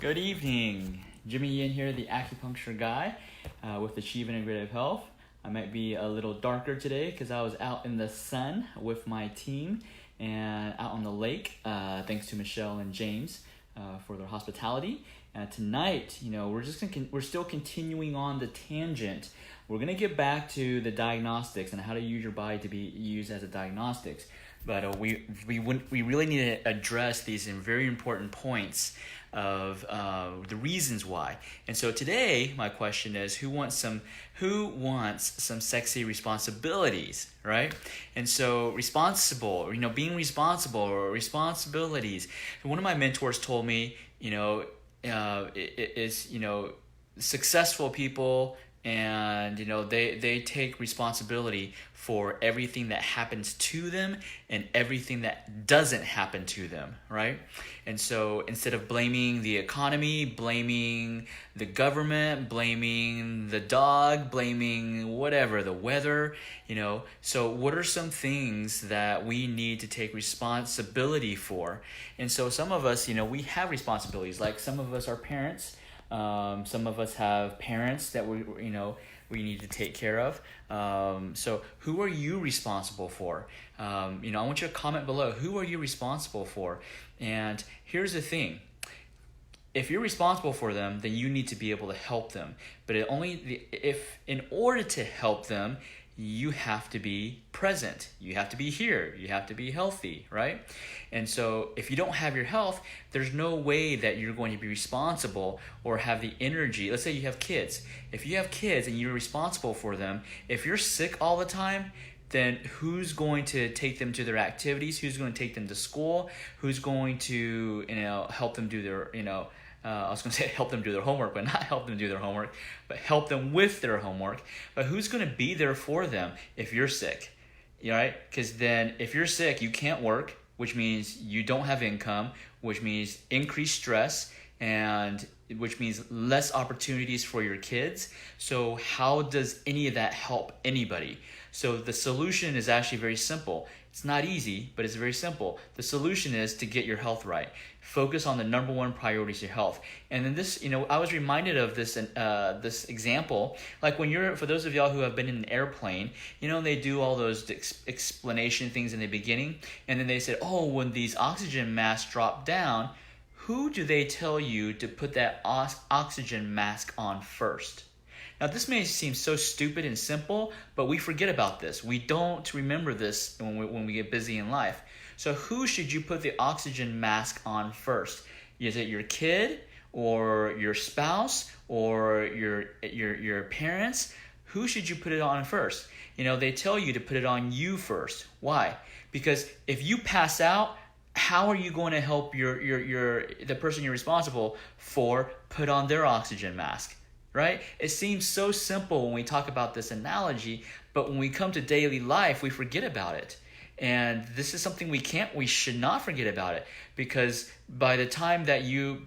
Good evening. Jimmy Yin here, the Acupuncture guy with Achieve Integrative Health. I might be a little darker today because I was out in the sun with my team and out on the lake. Thanks to Michelle and James for their hospitality. Tonight, we're still continuing on the tangent. We're gonna get back to the diagnostics and how to use your body to be used as a diagnostics. But we really need to address these very important points of the reasons why. And so today, my question is, who wants some sexy responsibilities, right? And so being responsible or responsibilities. One of my mentors told me, successful people, and they take responsibility for everything that happens to them and everything that doesn't happen to them, right? And so instead of blaming the economy, blaming the government, blaming the dog, blaming whatever, the weather, so what are some things that we need to take responsibility for? And so some of us, we have responsibilities, like some of us are parents. Some of us have parents that we need to take care of. So who are you responsible for? I want you to comment below. Who are you responsible for? And here's the thing. If you're responsible for them, then you need to be able to help them. But if in order to help them, you have to be present. You have to be here. You have to be healthy, right? And so if you don't have your health, there's no way that you're going to be responsible or have the energy. Let's say you have kids. If you have kids and you're responsible for them, if you're sick all the time, then who's going to take them to their activities? Who's going to take them to school? Who's going to help them do their I was going to say help them do their homework, but not help them do their homework, but help them with their homework. But who's going to be there for them if you're sick? Right? Because then if you're sick, you can't work, which means you don't have income, which means increased stress, and which means less opportunities for your kids. So how does any of that help anybody? So the solution is actually very simple. It's not easy, but it's very simple. The solution is to get your health right. Focus on the number one priority is your health. And then this, I was reminded of this example. Like for those of y'all who have been in an airplane, they do all those explanation things in the beginning. And then they said, when these oxygen masks drop down, who do they tell you to put that oxygen mask on first? Now, this may seem so stupid and simple, but we forget about this. We don't remember this when we get busy in life. So who should you put the oxygen mask on first? Is it your kid or your spouse or your parents? Who should you put it on first? They tell you to put it on you first. Why? Because if you pass out, how are you going to help the person you're responsible for put on their oxygen mask? Right? It seems so simple when we talk about this analogy, but when we come to daily life, we forget about it. And this is something we should not forget about it, because by the time that you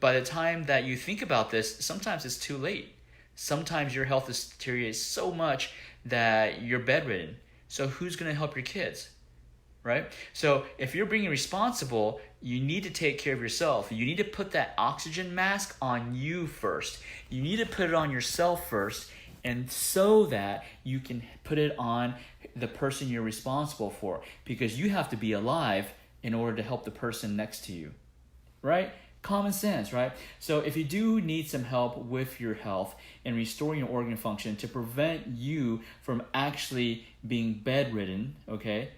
think about this, sometimes it's too late. Sometimes your health is deteriorated so much that you're bedridden. So who's going to help your kids? Right? So if you're being responsible, you need to take care of yourself. You need to put that oxygen mask on you first. You need to put it on yourself first, and so that you can put it on the person you're responsible for, because you have to be alive in order to help the person next to you. Right? Common sense, right? So if you do need some help with your health and restoring your organ function to prevent you from actually being bedridden, okay?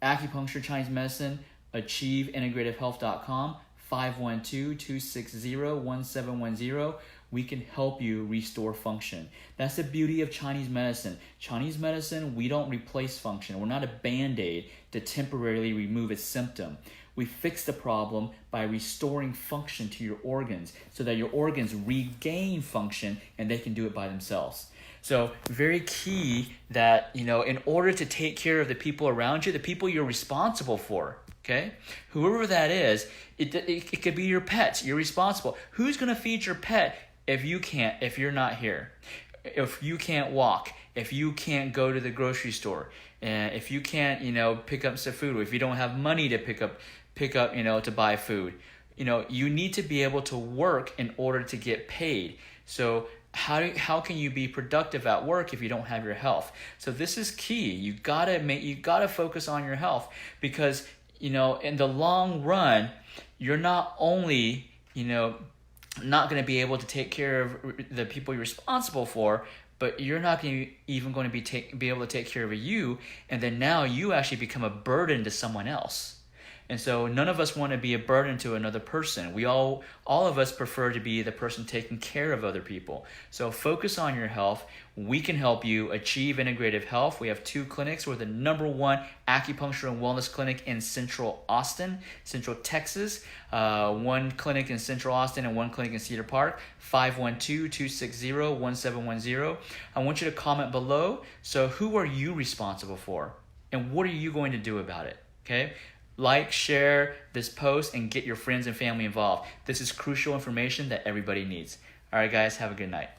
Acupuncture, Chinese medicine, achieveintegrativehealth.com, 512-260-1710. We can help you restore function. That's the beauty of Chinese medicine. Chinese medicine, we don't replace function. We're not a Band-Aid to temporarily remove its symptom. We fix the problem by restoring function to your organs so that your organs regain function and they can do it by themselves. So very key that, in order to take care of the people around you, the people you're responsible for, okay? Whoever that is, it could be your pets. You're responsible. Who's going to feed your pet if you're not here? If you can't walk, if you can't go to the grocery store, if you can't, pick up some food, or if you don't have money to pick up, to buy food, you need to be able to work in order to get paid. So how can you be productive at work if you don't have your health? So this is key. You gotta focus on your health, because in the long run, you're not only not going to be able to take care of the people you're responsible for, but you're not even going to be able to take care of you, and then now you actually become a burden to someone else. And so none of us want to be a burden to another person. All of us prefer to be the person taking care of other people. So focus on your health. We can help you achieve integrative health. We have 2 clinics. We're the #1 acupuncture and wellness clinic in Central Texas. 1 clinic in Central Austin and 1 clinic in Cedar Park. 512-260-1710. I want you to comment below. So who are you responsible for? And what are you going to do about it? Okay? Like, share this post, and get your friends and family involved. This is crucial information that everybody needs. All right, guys, have a good night.